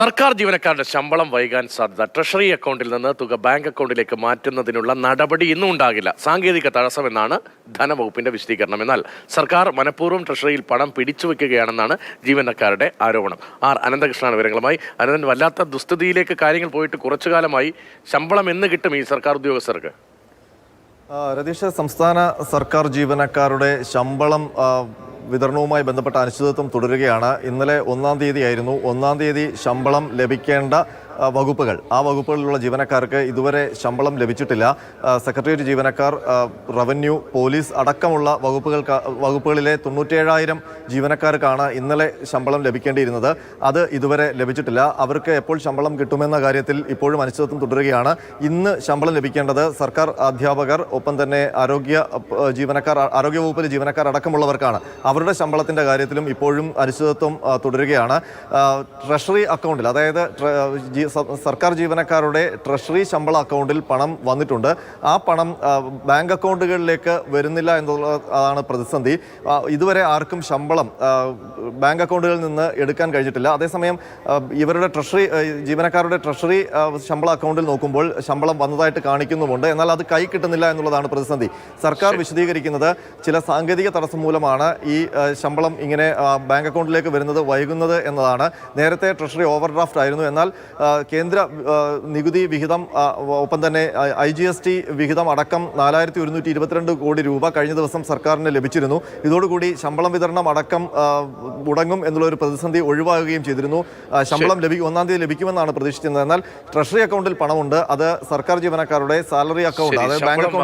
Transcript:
സർക്കാർ ജീവനക്കാരുടെ ശമ്പളം വൈകാൻ സാധ്യത. ട്രഷറി അക്കൗണ്ടിൽ നിന്ന് തുക ബാങ്ക് അക്കൗണ്ടിലേക്ക് മാറ്റുന്നതിനുള്ള നടപടി ഇന്നും ഉണ്ടാകില്ല. സാങ്കേതിക തടസ്സമെന്നാണ് ധനവകുപ്പിന്റെ വിശദീകരണം. എന്നാൽ സർക്കാർ മനഃപൂർവ്വം ട്രഷറിയിൽ പണം പിടിച്ചു വെക്കുകയാണെന്നാണ് ജീവനക്കാരുടെ ആരോപണം. ആർ അനന്തകൃഷ്ണനാണ് വിവരങ്ങളുമായി. അനന്തൻ, വല്ലാത്ത ദുസ്ഥിതിയിലേക്ക് കാര്യങ്ങൾ പോയിട്ട് കുറച്ചു കാലമായി. ശമ്പളം എന്ന് കിട്ടും ഈ സർക്കാർ ഉദ്യോഗസ്ഥർക്ക്? രതീഷ്, സംസ്ഥാന സർക്കാർ ജീവനക്കാരുടെ ശമ്പളം വിതരണവുമായി ബന്ധപ്പെട്ട അനിശ്ചിതത്വം തുടരുകയാണ്. ഇന്നലെ 1-ാം തീയതിയായിരുന്നു. 1-ാം തീയതി ശമ്പളം ലഭിക്കേണ്ട വകുപ്പുകൾ, ആ വകുപ്പുകളിലുള്ള ജീവനക്കാർക്ക് ഇതുവരെ ശമ്പളം ലഭിച്ചിട്ടില്ല. സെക്രട്ടേറിയറ്റ് ജീവനക്കാർ, റവന്യൂ, പോലീസ് അടക്കമുള്ള വകുപ്പുകളിലെ 97,000 ജീവനക്കാർക്കാണ് ഇന്നലെ ശമ്പളം ലഭിക്കേണ്ടിയിരുന്നത്. അത് ഇതുവരെ ലഭിച്ചിട്ടില്ല. അവർക്ക് എപ്പോൾ ശമ്പളം കിട്ടുമെന്ന കാര്യത്തിൽ ഇപ്പോഴും അനിശ്ചിതത്വം തുടരുകയാണ്. ഇന്ന് ശമ്പളം ലഭിക്കേണ്ടത് സർക്കാർ അധ്യാപകർ, ഒപ്പം തന്നെ ആരോഗ്യ വകുപ്പിലെ ജീവനക്കാർ അടക്കമുള്ളവർക്കാണ്. അവരുടെ ശമ്പളത്തിൻ്റെ കാര്യത്തിലും ഇപ്പോഴും അനിശ്ചിതത്വം തുടരുകയാണ്. ട്രഷറി അക്കൗണ്ടിൽ, അതായത് സർക്കാർ ജീവനക്കാരുടെ ട്രഷറി ശമ്പള അക്കൗണ്ടിൽ പണം വന്നിട്ടുണ്ട്. ആ പണം ബാങ്ക് അക്കൗണ്ടുകളിലേക്ക് വരുന്നില്ല എന്നുള്ളതാണ് പ്രതിസന്ധി. ഇതുവരെ ആർക്കും ശമ്പളം ബാങ്ക് അക്കൗണ്ടുകളിൽ നിന്ന് എടുക്കാൻ കഴിഞ്ഞിട്ടില്ല. അതേസമയം ഇവരുടെ ജീവനക്കാരുടെ ട്രഷറി ശമ്പള അക്കൗണ്ടിൽ നോക്കുമ്പോൾ ശമ്പളം വന്നതായിട്ട് കാണിക്കുന്നുമുണ്ട്. എന്നാൽ അത് കൈ കിട്ടുന്നില്ല എന്നുള്ളതാണ് പ്രതിസന്ധി. സർക്കാർ വിശദീകരിക്കുന്നത് ചില സാങ്കേതിക തടസ്സം മൂലമാണ് ഈ ശമ്പളം ഇങ്ങനെ ബാങ്ക് അക്കൗണ്ടിലേക്ക് വരുന്നത് വൈകുന്നത് എന്നതാണ്. നേരത്തെ ട്രഷറി ഓവർഡ്രാഫ്റ്റ് ആയിരുന്നു. എന്നാൽ കേന്ദ്ര നികുതി വിഹിതം, ഒപ്പം തന്നെ IGST വിഹിതം അടക്കം 4,122 കോടി രൂപ കഴിഞ്ഞ ദിവസം സർക്കാരിന് ലഭിച്ചിരുന്നു. ഇതോടുകൂടി ശമ്പളം വിതരണം അടക്കം മുടങ്ങും എന്നുള്ളൊരു പ്രതിസന്ധി ഒഴിവാകുകയും ചെയ്തിരുന്നു. ശമ്പളം 1-ാം തീയതി ലഭിക്കുമെന്നാണ് പ്രതീക്ഷിച്ചിരുന്നത്. എന്നാൽ ട്രഷറി അക്കൗണ്ടിൽ പണമുണ്ട്. അത് സർക്കാർ ജീവനക്കാരുടെ സാലറി അക്കൗണ്ട്, അതായത് ബാങ്ക് അക്കൗണ്ട്